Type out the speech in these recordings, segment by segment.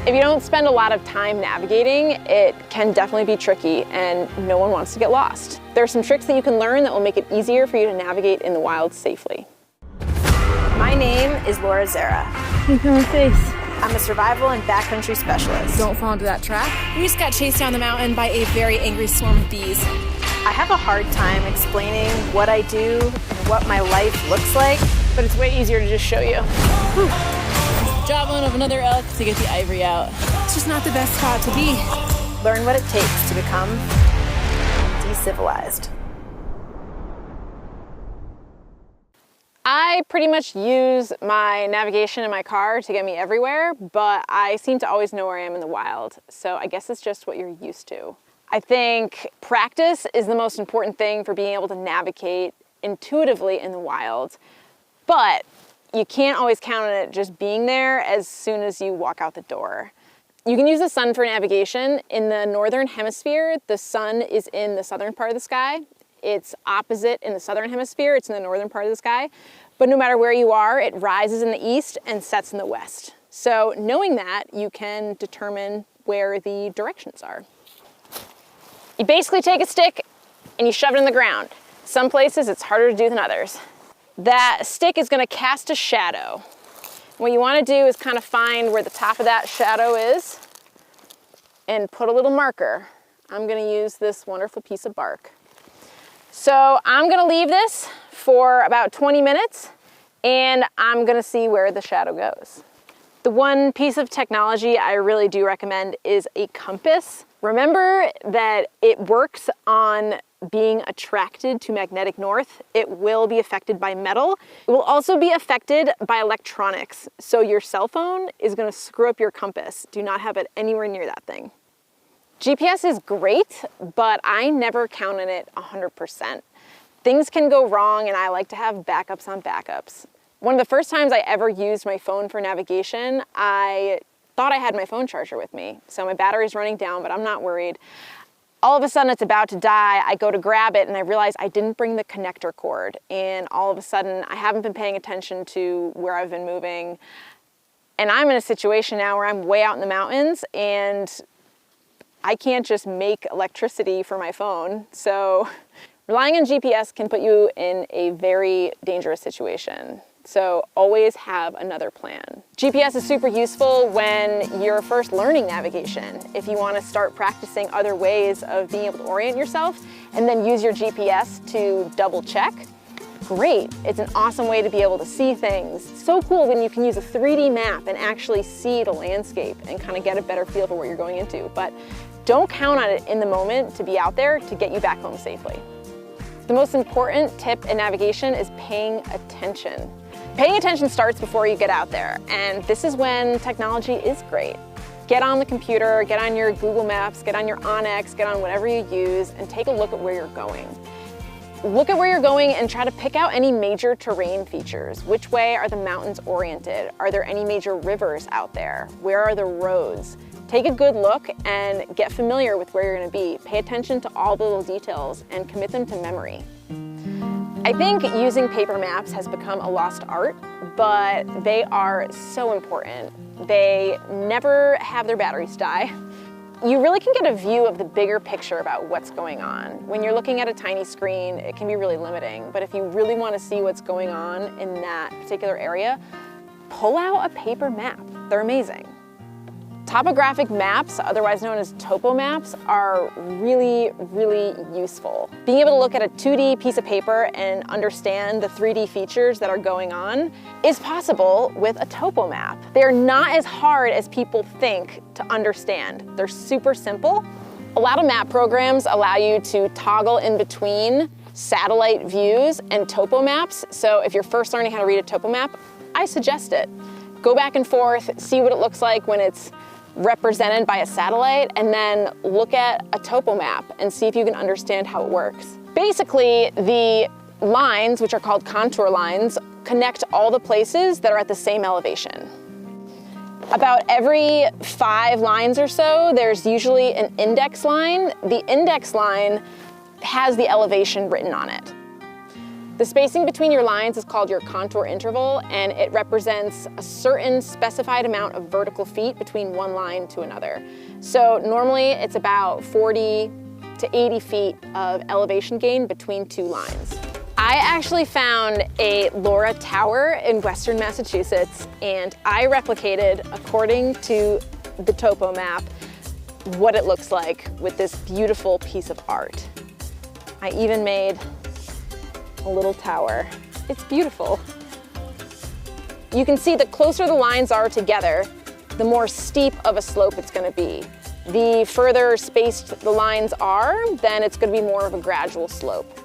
If you don't spend a lot of time navigating, it can definitely be tricky and no one wants to get lost. There are some tricks that you can learn that will make it easier for you to navigate in the wild safely. My name is Laura Zara. Look at my face. I'm a survival and backcountry specialist. Don't fall into that trap. We just got chased down the mountain by a very angry swarm of bees. I have a hard time explaining what I do and what my life looks like, But it's way easier to just show you. Javelin of another elk to get the ivory out. It's just not the best spot to be. learn what it takes to become DECIVILIZed. I pretty much use my navigation in my car to get me everywhere, but I seem to always know where I am in the wild. So I guess it's just what you're used to. I think practice is the most important thing for being able to navigate intuitively in the wild, but you can't always count on it just being there as soon as you walk out the door. You can use the sun for navigation. In the northern hemisphere, the sun is in the southern part of the sky. It's opposite in the southern hemisphere, it's in the northern part of the sky. But no matter where you are, it rises in the east and sets in the west. So knowing that, you can determine where the directions are. You basically take a stick and you shove it in the ground. Some places it's harder to do than others. That stick is gonna cast a shadow. What you wanna do is kind of find where the top of that shadow is and put a little marker. I'm gonna use this wonderful piece of bark. So I'm gonna leave this for about 20 minutes and I'm gonna see where the shadow goes. The one piece of technology I really do recommend is a compass. Remember that it works on being attracted to magnetic north. It will be affected by metal. It will also be affected by electronics. So your cell phone is gonna screw up your compass. Do not have it anywhere near that thing. GPS is great, but I never count on it 100%. Things can go wrong and I like to have backups on backups. One of the first times I ever used my phone for navigation, I thought I had my phone charger with me. So my battery's running down, but I'm not worried. All of a sudden it's about to die. I go to grab it and I realize I didn't bring the connector cord. And all of a sudden I haven't been paying attention to where I've been moving. And I'm in a situation now where I'm way out in the mountains and I can't just make electricity for my phone. So relying on GPS can put you in a very dangerous situation. So always have another plan. GPS is super useful when you're first learning navigation. If you want to start practicing other ways of being able to orient yourself and then use your GPS to double check, great. It's an awesome way to be able to see things. So cool when you can use a 3D map and actually see the landscape and kind of get a better feel for what you're going into. But don't count on it in the moment to be out there to get you back home safely. The most important tip in navigation is paying attention. Paying attention starts before you get out there, and this is when technology is great. Get on the computer, get on your Google Maps, get on your Onyx, get on whatever you use, and take a look at where you're going. Look at where you're going and try to pick out any major terrain features. Which way are the mountains oriented? Are there any major rivers out there? Where are the roads? Take a good look and get familiar with where you're gonna be. Pay attention to all the little details and commit them to memory. I think using paper maps has become a lost art, but they are so important. They never have their batteries die. You really can get a view of the bigger picture about what's going on. When you're looking at a tiny screen, it can be really limiting, but if you really want to see what's going on in that particular area, pull out a paper map. They're amazing. Topographic maps, otherwise known as topo maps, are really, really useful. Being able to look at a 2D piece of paper and understand the 3D features that are going on is possible with a topo map. They're not as hard as people think to understand. They're super simple. A lot of map programs allow you to toggle in between satellite views and topo maps. So if you're first learning how to read a topo map, I suggest it. Go back and forth, see what it looks like when it's represented by a satellite, and then look at a topo map and see if you can understand how it works. Basically, the lines, which are called contour lines, connect all the places that are at the same elevation. About every 5 lines or so, there's usually an index line. The index line has the elevation written on it. The spacing between your lines is called your contour interval, and it represents a certain specified amount of vertical feet between one line to another. So normally it's about 40 to 80 feet of elevation gain between two lines. I actually found a Laura Tower in Western Massachusetts, and I replicated, according to the topo map, what it looks like with this beautiful piece of art. I even made a little tower. It's beautiful. You can see the closer the lines are together, the more steep of a slope it's going to be. The further spaced the lines are, then it's going to be more of a gradual slope.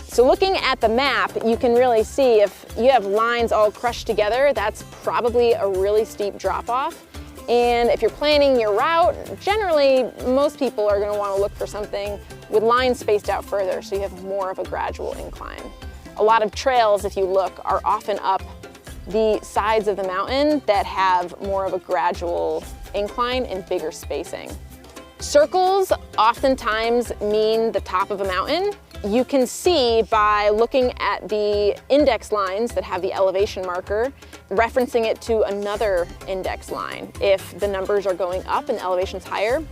So looking at the map, you can really see if you have lines all crushed together, that's probably a really steep drop-off. And if you're planning your route, generally most people are going to want to look for something with lines spaced out further, so you have more of a gradual incline. A lot of trails, if you look, are often up the sides of the mountain that have more of a gradual incline and bigger spacing. Circles oftentimes mean the top of a mountain. You can see by looking at the index lines that have the elevation marker, referencing it to another index line. If the numbers are going up and the elevation's higher,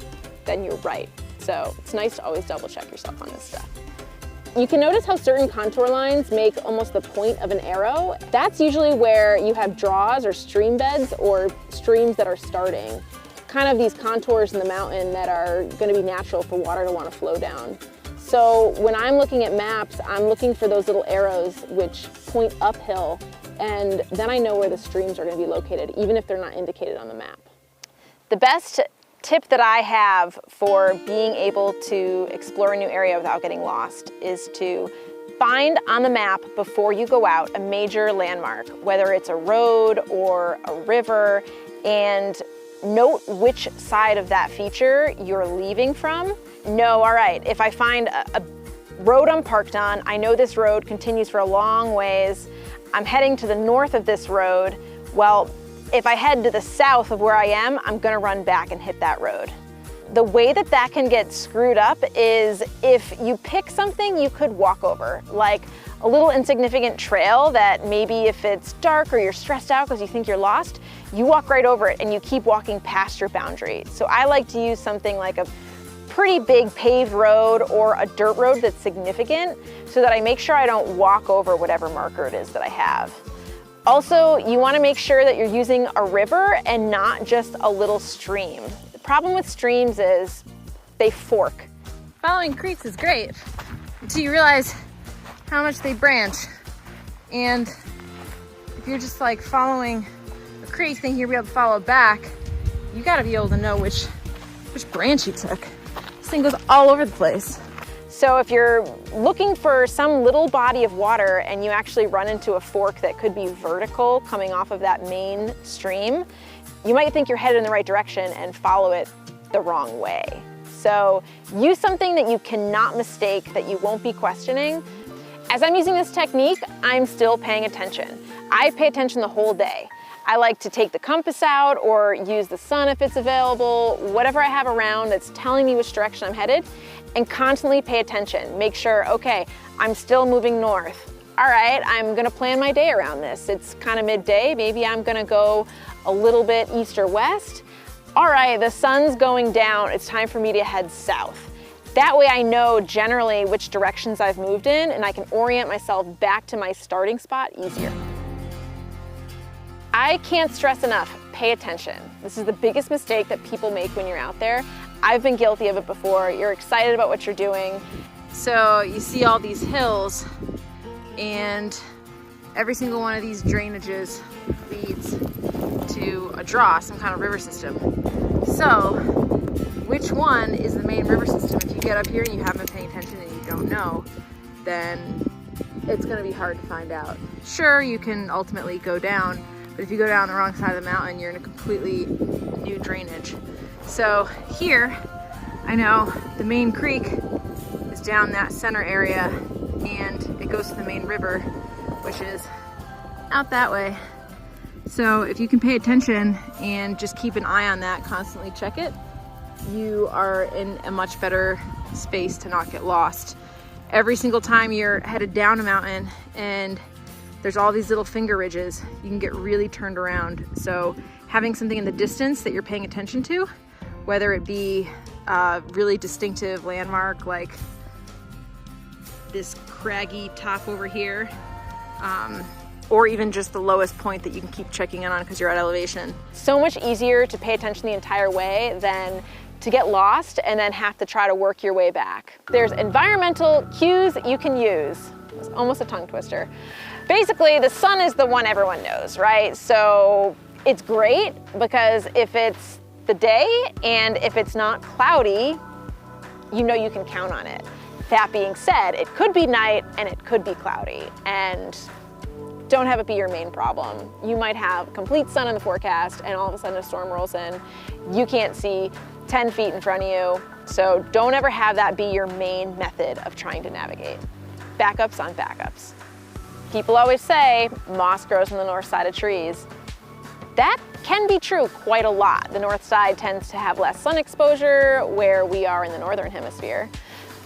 then you're right. So it's nice to always double check yourself on this stuff. You can notice how certain contour lines make almost the point of an arrow. That's usually where you have draws or stream beds or streams that are starting. Kind of these contours in the mountain that are going to be natural for water to want to flow down. So when I'm looking at maps, I'm looking for those little arrows which point uphill, and then I know where the streams are going to be located, even if they're not indicated on the map. The best tip that I have for being able to explore a new area without getting lost is to find on the map before you go out a major landmark, whether it's a road or a river, and note which side of that feature you're leaving from. Know, all right, if I find a road I'm parked on, I know this road continues for a long ways. I'm heading to the north of this road. Well, if I head to the south of where I am, I'm gonna run back and hit that road. The way that that can get screwed up is if you pick something you could walk over, like a little insignificant trail that maybe if it's dark or you're stressed out because you think you're lost, you walk right over it and you keep walking past your boundary. So I like to use something like a pretty big paved road or a dirt road that's significant so that I make sure I don't walk over whatever marker it is that I have. Also, you want to make sure that you're using a river and not just a little stream. The problem with streams is they fork. Following creeks is great until you realize how much they branch. And if you're just like following a creek thinking you'll be able to follow back, you got to be able to know which branch you took. This thing goes all over the place. So if you're looking for some little body of water and you actually run into a fork that could be vertical coming off of that main stream, you might think you're headed in the right direction and follow it the wrong way. So use something that you cannot mistake, that you won't be questioning. As I'm using this technique, I'm still paying attention. I pay attention the whole day. I like to take the compass out or use the sun if it's available, whatever I have around that's telling me which direction I'm headed, and constantly pay attention. Make sure, okay, I'm still moving north. All right, I'm gonna plan my day around this. It's kind of midday, maybe I'm gonna go a little bit east or west. All right, the sun's going down, it's time for me to head south. That way I know generally which directions I've moved in and I can orient myself back to my starting spot easier. I can't stress enough, pay attention. This is the biggest mistake that people make when you're out there. I've been guilty of it before. You're excited about what you're doing. So you see all these hills, and every single one of these drainages leads to a draw, some kind of river system. So which one is the main river system? If you get up here and you haven't been paying attention and you don't know, then it's gonna be hard to find out. Sure, you can ultimately go down, but if you go down the wrong side of the mountain, you're in a completely new drainage. So here, I know the main creek is down that center area and it goes to the main river, which is out that way. So if you can pay attention and just keep an eye on that, constantly check it, you are in a much better space to not get lost. every single time you're headed down a mountain and there's all these little finger ridges, you can get really turned around. So having something in the distance that you're paying attention to, whether it be a really distinctive landmark like this craggy top over here, or even just the lowest point that you can keep checking in on because you're at elevation. So much easier to pay attention the entire way than to get lost and then have to try to work your way back. There's environmental cues you can use. It's almost a tongue twister. Basically, the sun is the one everyone knows, right? So it's great because if it's the day and if it's not cloudy, you know you can count on it. That being said, it could be night and it could be cloudy, and don't have it be your main problem. You might have complete sun in the forecast and all of a sudden a storm rolls in. You can't see 10 feet in front of you. So don't ever have that be your main method of trying to navigate. Backups on backups. People always say moss grows on the north side of trees. That can be true quite a lot. The north side tends to have less sun exposure where we are in the northern hemisphere.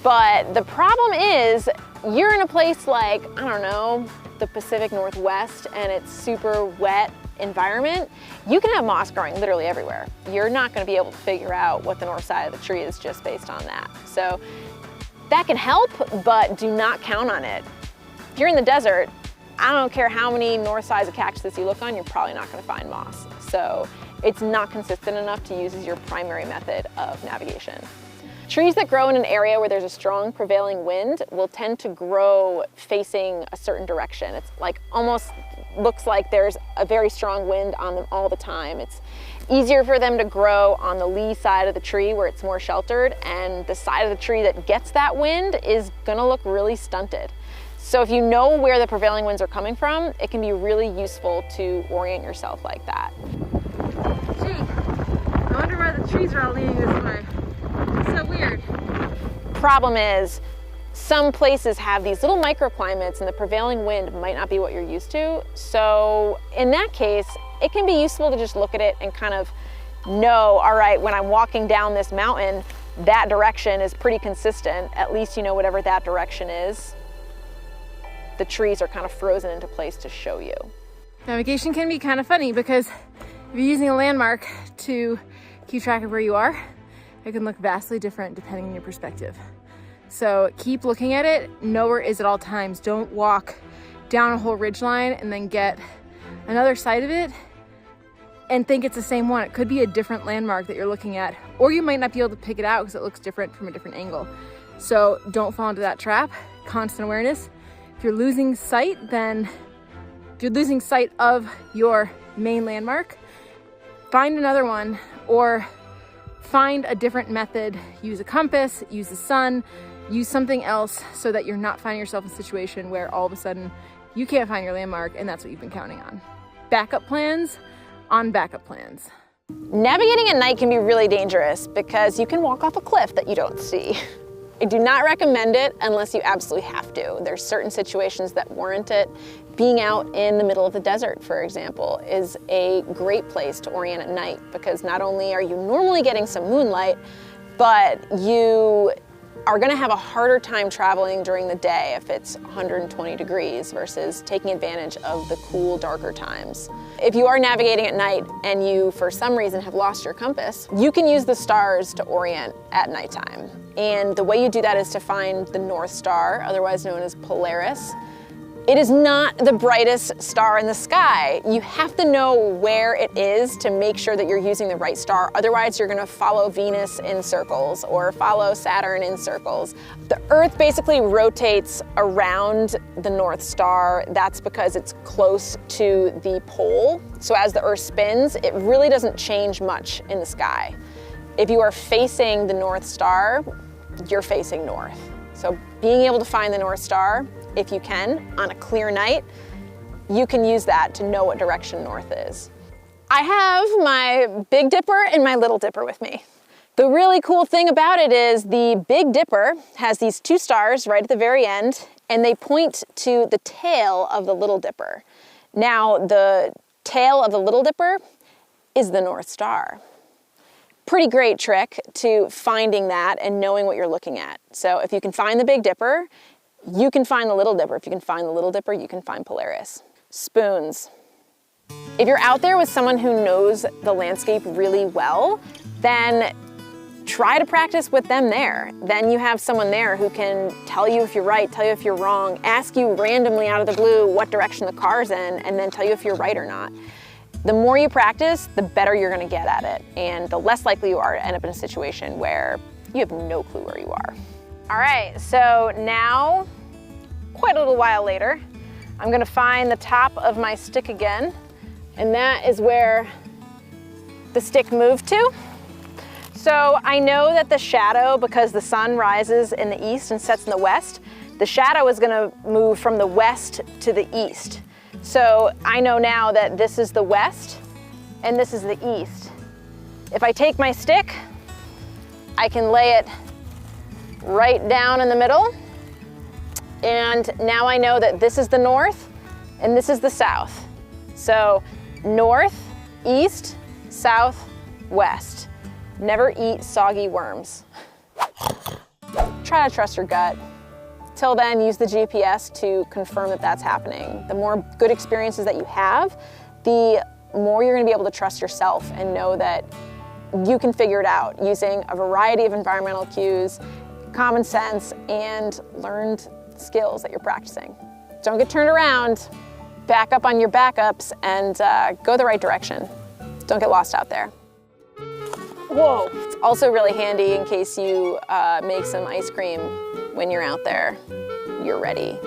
But the problem is you're in a place like, I don't know, the Pacific Northwest and it's super wet environment, you can have moss growing literally everywhere. You're not going to be able to figure out what the north side of the tree is just based on that. So that can help, but do not count on it. If you're in the desert, I don't care how many north sides of cactus you look on, you're probably not going to find moss. So it's not consistent enough to use as your primary method of navigation. Trees that grow in an area where there's a strong prevailing wind will tend to grow facing a certain direction. It's like almost looks like there's a very strong wind on them all the time. It's easier for them to grow on the lee side of the tree where it's more sheltered, and the side of the tree that gets that wind is gonna look really stunted. So if you know where the prevailing winds are coming from, it can be really useful to orient yourself like that. Gee, I wonder why the trees are all leaning this way. It's so weird. Problem is, some places have these little microclimates and the prevailing wind might not be what you're used to. So in that case, it can be useful to just look at it and kind of know, all right, when I'm walking down this mountain, that direction is pretty consistent. At least you know whatever that direction is. The trees are kind of frozen into place to show you. Navigation can be kind of funny because if you're using a landmark to keep track of where you are, it can look vastly different depending on your perspective. So keep looking at it, know where it is at all times. Don't walk down a whole ridgeline and then get another side of it and think it's the same one. It could be a different landmark that you're looking at, or you might not be able to pick it out because it looks different from a different angle. So don't fall into that trap. Constant awareness. If you're losing sight, then if you're losing sight of your main landmark, find another one or find a different method. Use a compass, use the sun, use something else so that you're not finding yourself in a situation where all of a sudden you can't find your landmark and that's what you've been counting on. Backup plans on backup plans. Navigating at night can be really dangerous because you can walk off a cliff that you don't see. I do not recommend it unless you absolutely have to. There's certain situations that warrant it. Being out in the middle of the desert, for example, is a great place to orient at night because not only are you normally getting some moonlight, but you are gonna have a harder time traveling during the day if it's 120 degrees versus taking advantage of the cool, darker times. If you are navigating at night and you, for some reason, have lost your compass, you can use the stars to orient at nighttime. And the way you do that is to find the North Star, otherwise known as Polaris. It is not the brightest star in the sky. You have to know where it is to make sure that you're using the right star. Otherwise, you're gonna follow Venus in circles or follow Saturn in circles. The Earth basically rotates around the North Star. That's because it's close to the pole. So as the Earth spins, it really doesn't change much in the sky. If you are facing the North Star, you're facing north. So being able to find the North Star, if you can, on a clear night, you can use that to know what direction north is. I have my Big Dipper and my Little Dipper with me. The really cool thing about it is the Big Dipper has these two stars right at the very end, and they point to the tail of the Little Dipper. Now, the tail of the Little Dipper is the North Star. Pretty great trick to finding that and knowing what you're looking at. So if you can find the Big Dipper you can find the Little Dipper. If you can find the Little Dipper, you can find Polaris. Spoons. If you're out there with someone who knows the landscape really well, then try to practice with them there. Then you have someone there who can tell you if you're right, tell you if you're wrong, ask you randomly out of the blue what direction the car's in, and then tell you if you're right or not. The more you practice, the better you're gonna get at it, and the less likely you are to end up in a situation where you have no clue where you are. All right, so now, quite a little while later, I'm gonna find the top of my stick again, and that is where the stick moved to. So I know that the shadow, because the sun rises in the east and sets in the west, the shadow is gonna move from the west to the east. So I know now that this is the west and this is the east. If I take my stick, I can lay it right down in the middle. And now I know that this is the north and this is the south. So north, east, south, west. Never eat soggy worms. Try to trust your gut. Till then, use the GPS to confirm that that's happening. The more good experiences that you have, the more you're gonna be able to trust yourself and know that you can figure it out using a variety of environmental cues, common sense, and learned skills that you're practicing. Don't get turned around, back up on your backups, and go the right direction. Don't get lost out there. Whoa! It's also really handy in case you make some ice cream when you're out there. You're ready.